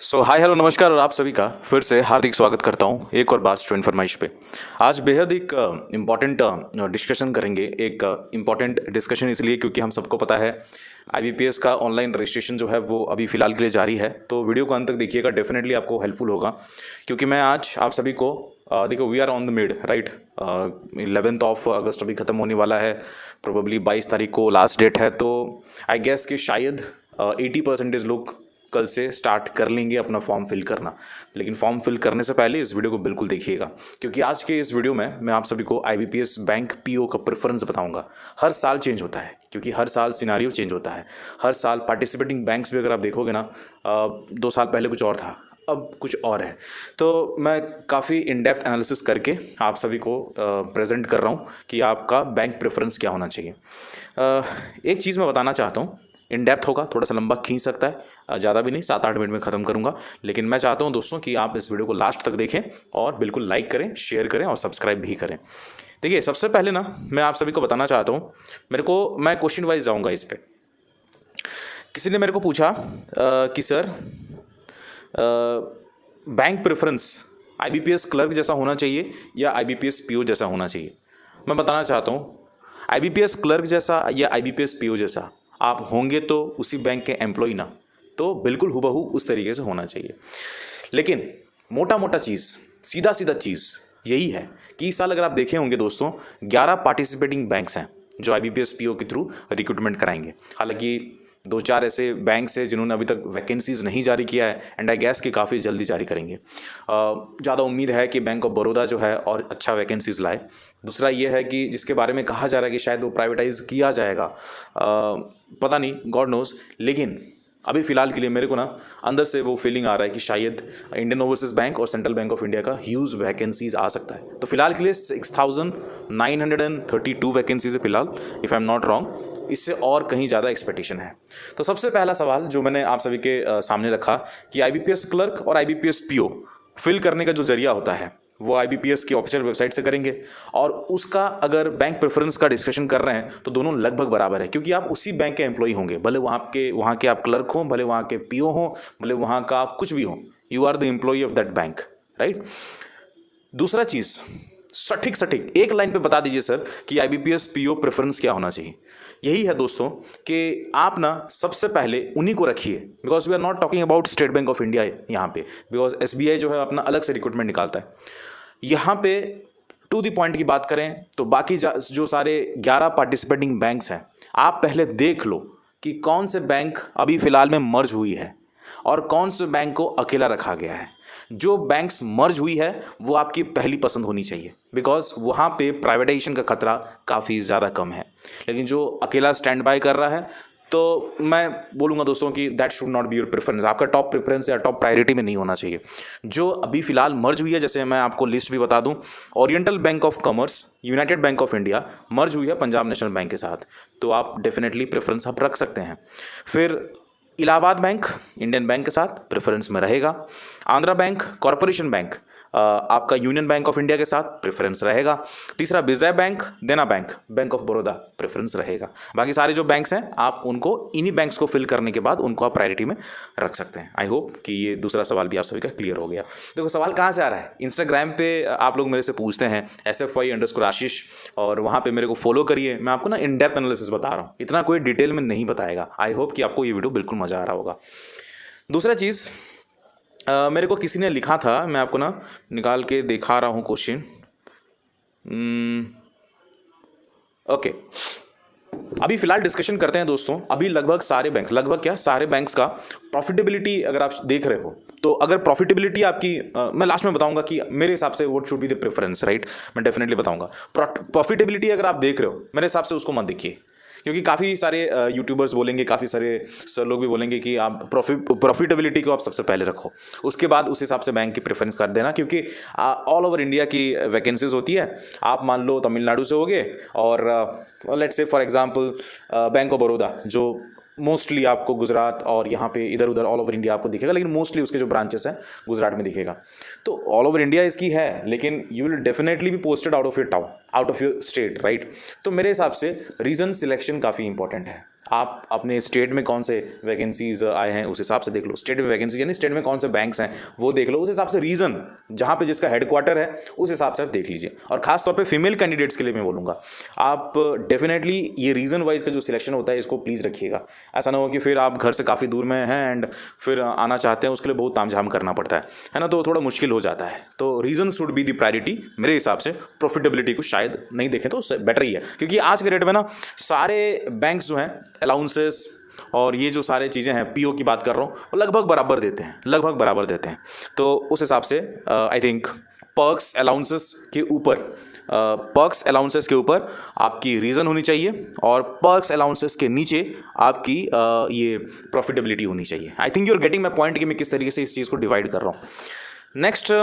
Hi hello नमस्कार और आप सभी का फिर से हार्दिक स्वागत करता हूं एक और बार स्टूडेंट फरमाइश पे। आज बेहद एक इम्पॉर्टेंट डिस्कशन करेंगे। एक इम्पॉर्टेंट डिस्कशन इसलिए क्योंकि हम सबको पता है आईबीपीएस का ऑनलाइन रजिस्ट्रेशन जो है वो अभी फ़िलहाल के लिए जारी है। तो वीडियो को अंत तक देखिएगा, डेफिनेटली आपको हेल्पफुल होगा क्योंकि मैं आज आप सभी को देखो we are on the mid right. 11 अगस्त अभी ख़त्म होने वाला है, प्रोबेबली 22 तारीख को लास्ट डेट है। तो आई गेस कि शायद 80% लोग कल से स्टार्ट कर लेंगे अपना फॉर्म फिल करना। लेकिन फॉर्म फिल करने से पहले इस वीडियो को बिल्कुल देखिएगा क्योंकि आज के इस वीडियो में मैं आप सभी को आईबीपीएस बैंक पीओ का प्रेफरेंस बताऊंगा। हर साल चेंज होता है क्योंकि हर साल सिनारियो चेंज होता है। हर साल पार्टिसिपेटिंग बैंक्स भी अगर आप देखोगे ना 2 साल पहले कुछ और था, अब कुछ और है। तो मैं काफ़ी इन डेप्थ एनालिसिस करके आप सभी को प्रेजेंट कर रहा हूँ कि आपका बैंक प्रेफरेंस क्या होना चाहिए। एक चीज़ मैं बताना चाहता हूँ, इन डेप्थ होगा, थोड़ा सा लंबा खींच सकता है, ज़्यादा भी नहीं, 7-8 मिनट में ख़त्म करूँगा। लेकिन मैं चाहता हूँ दोस्तों कि आप इस वीडियो को लास्ट तक देखें और बिल्कुल लाइक करें, शेयर करें और सब्सक्राइब भी करें। देखिए सबसे पहले ना मैं आप सभी को बताना चाहता हूँ, मैं क्वेश्चन वाइज जाऊँगा इस पर। किसी ने मेरे को पूछा कि sir bank preference IBPS clerk जैसा होना चाहिए या आईबीपीएस पीओ जैसा होना चाहिए। मैं बताना चाहता हूँ आईबीपीएस क्लर्क जैसा या आईबीपीएस पीओ जैसा आप होंगे तो उसी बैंक के एम्प्लॉय ना, तो बिल्कुल हूबहू उस तरीके से होना चाहिए। लेकिन मोटा मोटा चीज़, सीधा सीधा चीज़ यही है कि इस साल अगर आप देखे होंगे दोस्तों 11 पार्टिसिपेटिंग बैंक्स हैं जो आईबीपीएस पीओ के थ्रू रिक्रूटमेंट कराएंगे। हालांकि 2-4 ऐसे बैंक्स हैं जिन्होंने अभी तक वैकेंसीज़ नहीं जारी किया है एंड आई गैस कि काफ़ी जल्दी जारी करेंगे। ज़्यादा उम्मीद है कि बैंक ऑफ बड़ौदा जो है और अच्छा वैकेंसीज़ लाए। दूसरा ये है कि जिसके बारे में कहा जा रहा है कि शायद वो प्राइवेटाइज़ किया जाएगा, पता नहीं, गॉड नोज़। लेकिन अभी फ़िलहाल के लिए मेरे को ना अंदर से वो फीलिंग आ रहा है कि शायद इंडियन ओवरसीज़ बैंक और सेंट्रल बैंक ऑफ इंडिया का ह्यूज वैकेंसीज़ आ सकता है। तो फिलहाल के लिए 6,932 वैकेंसीज़ है फिलहाल, if I am not wrong. इससे और कहीं ज़्यादा एक्सपेक्टेशन है। तो सबसे पहला सवाल जो मैंने आप सभी के सामने रखा कि आईबीपीएस क्लर्क और आईबीपीएस पीओ फिल करने का जो जरिया होता है वो आईबीपीएस की ऑफिशियल वेबसाइट से करेंगे। और उसका अगर बैंक प्रेफरेंस का डिस्कशन कर रहे हैं तो दोनों लगभग बराबर है क्योंकि आप उसी बैंक के एम्प्लॉय होंगे, भले वहाँ के आप क्लर्क हों, भले वहाँ के पीओ हों, भले वहाँ का आप कुछ भी हों, you are the employ of that bank, right. दूसरा चीज़, सटीक एक लाइन पे बता दीजिए सर कि आईबीपीएस पीओ प्रेफरेंस क्या होना चाहिए। यही है दोस्तों कि आप ना सबसे पहले उन्हीं को रखिए, because we are not talking about State Bank of India यहाँ पे, बिकॉज एसबीआई जो है अपना अलग से रिक्रूटमेंट निकालता है। यहाँ पे टू द पॉइंट की बात करें तो बाकी जो सारे 11 पार्टिसिपेटिंग बैंक्स हैं, आप पहले देख लो कि कौन से बैंक अभी फ़िलहाल में मर्ज हुई है और कौन से बैंक को अकेला रखा गया है। जो बैंक्स मर्ज हुई है वो आपकी पहली पसंद होनी चाहिए, बिकॉज वहाँ पे प्राइवेटाइजेशन का खतरा काफ़ी ज़्यादा कम है। लेकिन जो अकेला स्टैंड बाय कर रहा है, तो मैं बोलूँगा दोस्तों कि that should not be your preference. आपका टॉप प्रेफरेंस या टॉप प्रायोरिटी में नहीं होना चाहिए। जो अभी फ़िलहाल मर्ज हुई है, जैसे मैं आपको लिस्ट भी बता दूं, Oriental Bank of Commerce, United Bank of India merge हुई है पंजाब नेशनल बैंक के साथ, तो आप डेफिनेटली प्रेफरेंस आप रख सकते हैं। फिर इलाहाबाद बैंक इंडियन बैंक के साथ प्रेफरेंस में रहेगा। आंध्रा बैंक, कॉरपोरेशन बैंक आपका यूनियन बैंक ऑफ इंडिया के साथ प्रेफरेंस रहेगा। तीसरा विजय बैंक, देना bank, bank of Baroda preference रहेगा। बाकी सारे जो बैंक्स हैं आप उनको इन्हीं बैंक्स को फिल करने के बाद उनको आप प्रायोरिटी में रख सकते हैं। आई होप कि ये दूसरा सवाल भी आप सभी का क्लियर हो गया। देखो सवाल कहाँ से आ रहा है, इंस्टाग्राम पे आप लोग मेरे से पूछते हैं SFY_आशीष, और वहाँ पर मेरे को फॉलो करिए। मैं आपको ना इन डेप्थ एनालिसिस बता रहा हूँ, इतना कोई डिटेल में नहीं बताएगा। आई होप कि आपको ये वीडियो बिल्कुल मज़ा आ रहा होगा। दूसरा चीज़, मेरे को किसी ने लिखा था, मैं आपको ना निकाल के दिखा रहा हूँ क्वेश्चन। ओके, अभी फिलहाल डिस्कशन करते हैं दोस्तों। अभी लगभग सारे बैंक्स का प्रॉफिटेबिलिटी अगर आप देख रहे हो, तो अगर प्रॉफिटेबिलिटी आपकी मैं लास्ट में बताऊंगा कि मेरे हिसाब से what should be the preference, right. मैं डेफिनेटली बताऊंगा। प्रॉफिटेबिलिटी अगर आप देख रहे हो, मेरे हिसाब से उसको मत देखिए, क्योंकि काफ़ी सारे यूट्यूबर्स बोलेंगे, काफ़ी सारे सर लोग भी बोलेंगे कि आप प्रॉफिटेबिलिटी को आप सबसे पहले रखो, उसके बाद उस हिसाब से बैंक की प्रेफरेंस कर देना, क्योंकि ऑल ओवर इंडिया की वैकेंसीज होती है। आप मान लो तमिलनाडु से होगे और let's say for example bank of Baroda, जो मोस्टली आपको गुजरात और यहाँ पे इधर उधर ऑल ओवर इंडिया आपको दिखेगा, लेकिन मोस्टली उसके जो ब्रांचेस हैं गुजरात में दिखेगा। तो ऑल ओवर इंडिया इसकी है, लेकिन you will definitely be posted out of your town, out of your state, right. तो मेरे हिसाब से रीजन सिलेक्शन काफ़ी इंपॉर्टेंट है। आप अपने स्टेट में कौन से वैकेंसीज आए हैं उस हिसाब से देख लो, स्टेट में वैकेंसी यानी स्टेट में कौन से बैंक्स हैं वो देख लो, उस हिसाब से रीज़न जहाँ पे जिसका हेडक्वार्टर है उस हिसाब से आप देख लीजिए। और खास तौर पे फीमेल कैंडिडेट्स के लिए मैं बोलूँगा, आप डेफिनेटली ये रीज़न वाइज का जो सिलेक्शन होता है इसको प्लीज़ रखिएगा। ऐसा ना हो कि फिर आप घर से काफ़ी दूर में हैं एंड फिर आना चाहते हैं, उसके लिए बहुत तामझाम करना पड़ता है ना, तो थोड़ा मुश्किल हो जाता है। तो reason should be the priority मेरे हिसाब से। प्रॉफिटेबिलिटी को शायद नहीं देखें तो बेटर ही है, क्योंकि आज के डेट में ना सारे बैंक्स जो हैं अलाउंसेस और ये जो सारे चीज़ें हैं, पीओ की बात कर रहा हूँ, वो लगभग बराबर देते हैं, लगभग बराबर देते हैं। तो उस हिसाब से आई थिंक पर्क्स अलाउंसेस के ऊपर आपकी रीज़न होनी चाहिए और पर्क्स अलाउंसेस के नीचे आपकी ये प्रॉफिटेबिलिटी होनी चाहिए। I think you are getting my point कि मैं किस तरीके से इस चीज़ को डिवाइड कर रहा हूँ। नेक्स्ट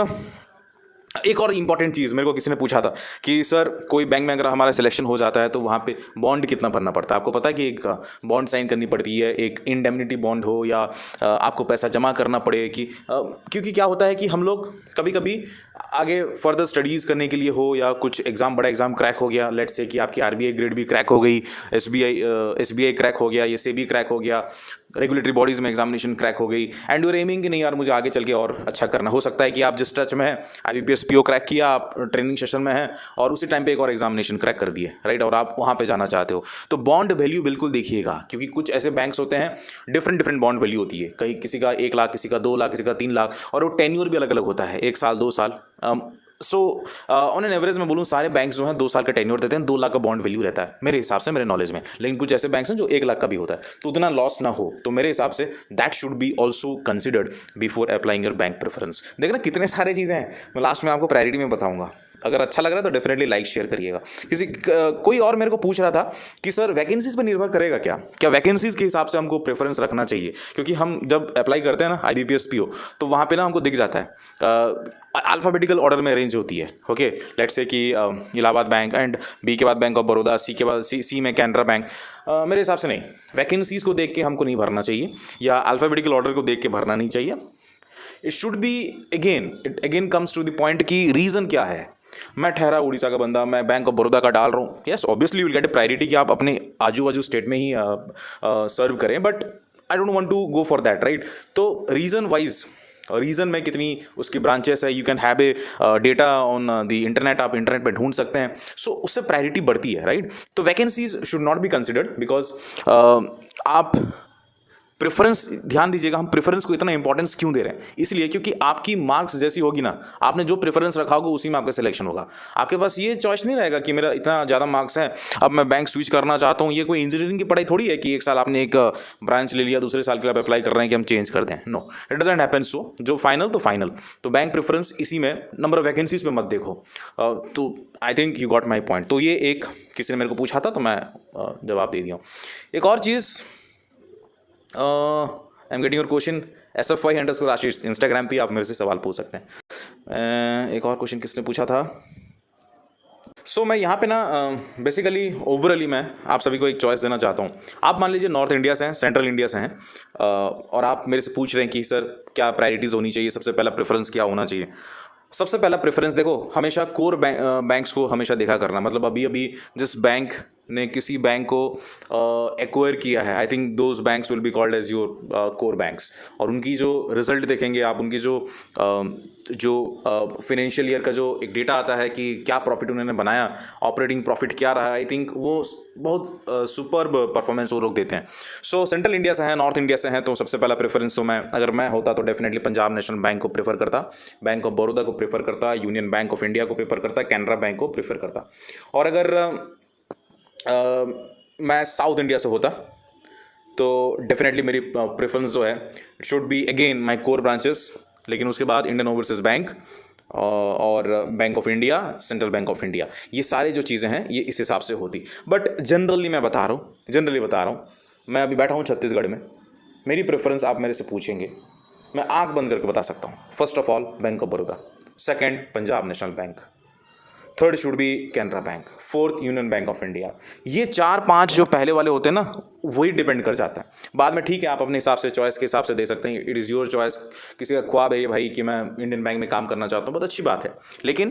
एक और इम्पॉर्टेंट चीज़ मेरे को किसी ने पूछा था कि सर कोई बैंक में अगर हमारा सिलेक्शन हो जाता है तो वहाँ पे बॉन्ड कितना भरना पड़ता है। आपको पता है कि एक बॉन्ड साइन करनी पड़ती है, एक इंडेमनिटी बॉन्ड हो या आपको पैसा जमा करना पड़े कि क्योंकि क्या होता है कि हम लोग कभी कभी आगे फर्दर स्टडीज़ करने के लिए हो या कुछ एग्ज़ाम, बड़ा एग्ज़ाम क्रैक हो गया, लेट्स से कि आपकी आरबीआई ग्रेड भी क्रैक हो गई, एसबीआई क्रैक हो गया, ये सेबी क्रैक हो गया, रेगुलेटरी बॉडीज़ में एग्जामिनेशन क्रैक हो गई एंड यूर एमिंग कि नहीं यार मुझे आगे चल के और अच्छा करना। हो सकता है कि आप जिस टच में हैं, आईबीपीएस पीओ क्रैक किया, आप ट्रेनिंग सेशन में हैं और उसी टाइम पे एक और एग्जामिनेशन क्रैक कर दिए, राइट, और आप वहाँ पे जाना चाहते हो, तो बॉन्ड वैल्यू बिल्कुल देखिएगा, क्योंकि कुछ ऐसे बैंक्स होते हैं डिफरेंट बॉन्ड वैल्यू होती है, कहीं किसी का 1 लाख, किसी का 2 लाख, किसी का 3 लाख, और वो टेन्योर भी अलग अलग होता है, 1 साल 2 साल। सो ऑन एन एवरेज मैं बोलूँ सारे बैंक्स जो हैं 2 साल का टेन्योर देते हैं, 2 लाख का बॉन्ड वैल्यू रहता है मेरे हिसाब से, मेरे नॉलेज में। लेकिन कुछ ऐसे बैंक्स हैं जो 1 लाख का भी होता है, तो उतना लॉस ना हो, तो मेरे हिसाब say that should be also considered before applying your bank preference. देखना कितने सारे चीज़ें हैं, मैं लास्ट में आपको प्रायोरिटी में बताऊंगा। अगर अच्छा लग रहा है तो डेफिनेटली लाइक शेयर करिएगा। कोई और मेरे को पूछ रहा था कि सर वैकेंसीज पर निर्भर करेगा क्या, क्या वैकेंसीज के हिसाब से हमको प्रेफरेंस रखना चाहिए, क्योंकि हम जब अप्लाई करते हैं ना आईबीपीएस पीओ तो वहाँ पे ना हमको दिख जाता है अल्फ़ाबेटिकल ऑर्डर में अरेंज होती है। ओके, लेट्स से कि इलाहाबाद बैंक एंड बी के बाद बैंक ऑफ बड़ौदा, सी के बाद सी में कैनरा बैंक। मेरे हिसाब से नहीं, वैकेंसीज को देख के हमको नहीं भरना चाहिए या अल्फ़ाबेटिकल ऑर्डर को देख के भरना नहीं चाहिए। It should be it again comes to the point कि रीज़न क्या है। मैं ठहरा उड़ीसा का बंदा, मैं बैंक ऑफ बड़ौदा का डाल रहा हूँ, yes obviously you will get A priority कि आप अपने आजू बाजू स्टेट में ही सर्व करें, but I don't want to go for that, right. तो रीज़न में कितनी उसकी ब्रांचेस है, you can have a data on the internet, आप इंटरनेट पे ढूंढ सकते हैं, सो उससे प्रायोरिटी बढ़ती है, राइट। तो vacancies should not be considered because आप प्रेफरेंस ध्यान दीजिएगा, हम प्रेफरेंस को इतना इंपॉर्टेंस क्यों दे रहे हैं, इसलिए क्योंकि आपकी मार्क्स जैसी होगी ना, आपने जो प्रेफरेंस रखा होगा उसी में आपका सिलेक्शन होगा। आपके पास ये चॉइस नहीं रहेगा कि मेरा इतना ज़्यादा मार्क्स है अब मैं बैंक स्विच करना चाहता हूँ। ये कोई इंजीनियरिंग की पढ़ाई थोड़ी है कि एक साल आपने एक ब्रांच ले लिया, दूसरे साल के लिए आप अप्लाई कर रहे हैं कि हम चेंज कर दें। No, it doesn't happen so. जो फाइनल तो बैंक प्रेफरेंस इसी में, नंबर ऑफ वैकेंसीज पे मत देखो। तो आई think you got my point. तो ये एक किसी ने मेरे को पूछा था तो मैं जवाब दे दिया हूँ। एक और चीज़, I am getting your question SF5 Ashish, Instagram पे आप मेरे से सवाल पूछ सकते हैं। एक और क्वेश्चन किसने पूछा था। सो मैं यहाँ पे ना बेसिकली ओवरऑली मैं आप सभी को एक चॉइस देना चाहता हूँ। आप मान लीजिए नॉर्थ इंडिया से हैं, सेंट्रल इंडिया से हैं, और आप मेरे से पूछ रहे हैं कि सर क्या प्रायोरिटीज़ होनी चाहिए, सबसे पहला प्रेफरेंस क्या होना चाहिए। सबसे पहला प्रेफरेंस देखो, हमेशा कोर बैंक्स को हमेशा देखा करना, मतलब अभी जिस बैंक ने किसी बैंक को एक्वायर किया है, I think those banks will be called as your core banks, और उनकी जो रिजल्ट देखेंगे आप, उनकी जो फिनेंशियल ईयर का जो एक डेटा आता है कि क्या प्रॉफिट उन्होंने बनाया, ऑपरेटिंग प्रॉफिट क्या रहा, आई थिंक वो बहुत सुपर्ब परफॉर्मेंस वो लोग देते हैं। सो सेंट्रल इंडिया से हैं, नॉर्थ इंडिया से हैं, तो सबसे पहला प्रेफरेंस तो अगर मैं होता तो डेफिनेटली पंजाब नेशनल बैंक को प्रेफर करता, बैंक ऑफ बड़ौदा को प्रेफर करता, यूनियन बैंक ऑफ इंडिया को प्रेफर करता, कैनरा बैंक को प्रेफर करता। और अगर मैं साउथ इंडिया से होता तो डेफिनेटली मेरी प्रेफरेंस जो है it should be again my core branches, लेकिन उसके बाद इंडियन ओवरसीज बैंक और bank of India, central bank of India, ये सारे जो चीज़ें हैं ये इस हिसाब से होती। बट जनरली मैं बता रहा हूँ, मैं अभी बैठा हूँ छत्तीसगढ़ में, मेरी प्रेफरेंस आप मेरे से पूछेंगे, मैं आँख बंद करके बता सकता हूँ। First of all bank of Baroda, second Punjab national bank, third should be Canara bank, fourth union bank of India. ये 4-5 जो पहले वाले होते हैं ना, वही डिपेंड कर जाता है। बाद में ठीक है आप अपने हिसाब से, चॉइस के हिसाब से दे सकते हैं, इट इज़ योर चॉइस। किसी का ख्वाब है ये भाई कि मैं इंडियन बैंक में काम करना चाहता हूँ, बहुत अच्छी बात है, लेकिन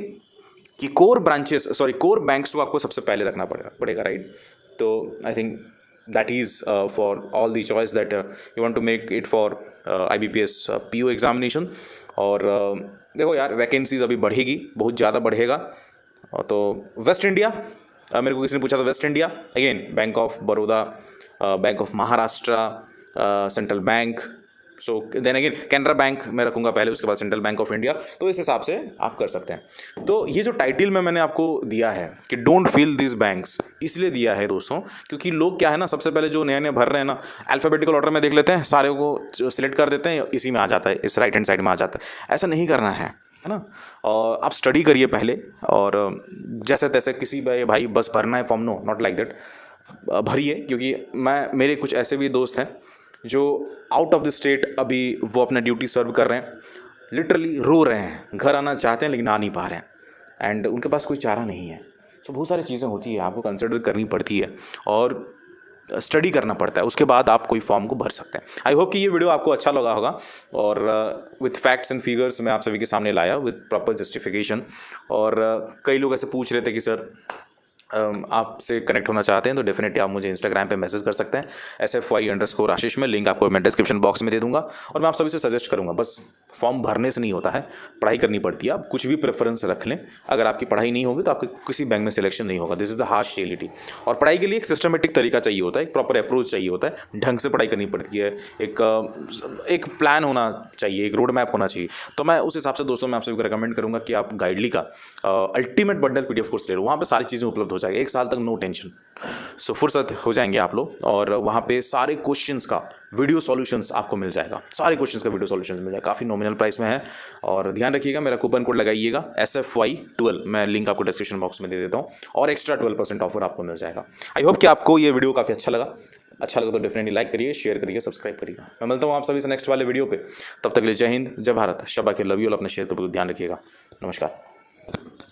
कि कोर बैंक्स को आपको सबसे पहले रखना पड़ेगा, राइट। तो I think that is for all the choice that you want to make it for IBPS PO examination. और देखो यार, वैकेंसीज अभी बढ़ेगी, बहुत ज़्यादा बढ़ेगा। तो वेस्ट इंडिया, मेरे को किसी ने पूछा था West India, again Bank of Baroda, Bank of Maharashtra, Central Bank, so then again Canara Bank मैं रखूँगा पहले, उसके बाद सेंट्रल बैंक ऑफ इंडिया। तो इस हिसाब से आप कर सकते हैं। तो ये जो टाइटल में मैंने आपको दिया है कि डोंट फील दिस बैंक्स, इसलिए दिया है दोस्तों क्योंकि लोग क्या है ना, सबसे पहले जो नया नया भर रहे हैं ना, अल्फ़ाबेटिकल ऑर्डर में देख लेते हैं, सारे को सिलेक्ट कर देते हैं, इसी में आ जाता है, इस राइट हैंड साइड में आ जाता है। ऐसा नहीं करना है ना। और आप स्टडी करिए पहले, और जैसे तैसे किसी भाई बस भरना है form, no not like that, भरिए। क्योंकि मेरे कुछ ऐसे भी दोस्त हैं जो आउट ऑफ द स्टेट अभी वो अपना ड्यूटी सर्व कर रहे हैं, लिटरली रो रहे हैं, घर आना चाहते हैं लेकिन आ नहीं पा रहे हैं, एंड उनके पास कोई चारा नहीं है। सो बहुत सारी चीज़ें होती है, आपको कंसिडर करनी पड़ती है और स्टडी करना पड़ता है, उसके बाद आप कोई फॉर्म को भर सकते हैं। आई होप कि ये वीडियो आपको अच्छा लगा होगा, और विथ फैक्ट्स एंड फिगर्स मैं आप सभी के सामने लाया विथ प्रॉपर जस्टिफिकेशन। और कई लोग ऐसे पूछ रहे थे कि सर आपसे कनेक्ट होना चाहते हैं तो डेफिनेटली आप मुझे इंस्टाग्राम पे मैसेज कर सकते हैं, SFY_आशीष में, लिंक आपको मैं डिस्क्रिप्शन बॉक्स में दे दूंगा। और मैं आप सभी से सजेस्ट करूंगा, बस फॉर्म भरने से नहीं होता है, पढ़ाई करनी पड़ती है। आप कुछ भी प्रेफरेंस रख लें, अगर आपकी पढ़ाई नहीं होगी तो आपके किसी बैंक में सिलेक्शन नहीं होगा। This is the harsh reality. और पढ़ाई के लिए एक सिस्टमेटिक तरीका चाहिए होता है, एक प्रॉपर अप्रोच चाहिए होता है, ढंग से पढ़ाई करनी पड़ती है, एक प्लान होना चाहिए, एक रोड मैप होना चाहिए। तो मैं उस हिसाब से दोस्तों मैं आप सभी को रिकमेंड करूँगा कि आप गाइडली का अल्टीमेट बंडल PDF कोर्स ले लो, वहाँ पर सारी चीज़ें उपलब्ध हो जाएगी, 1 साल तक नो टेंशन। सो फुर्सत हो जाएंगे आप लोग, और वहाँ पे सारे क्वेश्चंस का वीडियो सॉल्यूशंस आपको मिल जाएगा, सारे क्वेश्चंस का वीडियो सॉल्यूशंस मिल जाएगा, काफ़ी नॉमिनल प्राइस में है। और ध्यान रखिएगा, मेरा कूपन कोड लगाइएगा SFY12, मैं लिंक आपको डिस्क्रिप्शन बॉक्स में दे देता हूँ, और एक्स्ट्रा 12% ऑफर आपको मिल जाएगा। आई होप कि आपको ये वीडियो काफ़ी अच्छा लगा तो डेफिनेटली लाइक करिए, शेयर करिए, सब्सक्राइब करिए। मैं मिलता हूँ आप सभी से नेक्स्ट वाले वीडियो पे, तब तक के लिए जय हिंद, जय भारत, शबा के लव यू, अपने शेयर पर ध्यान रखिएगा। नमस्कार।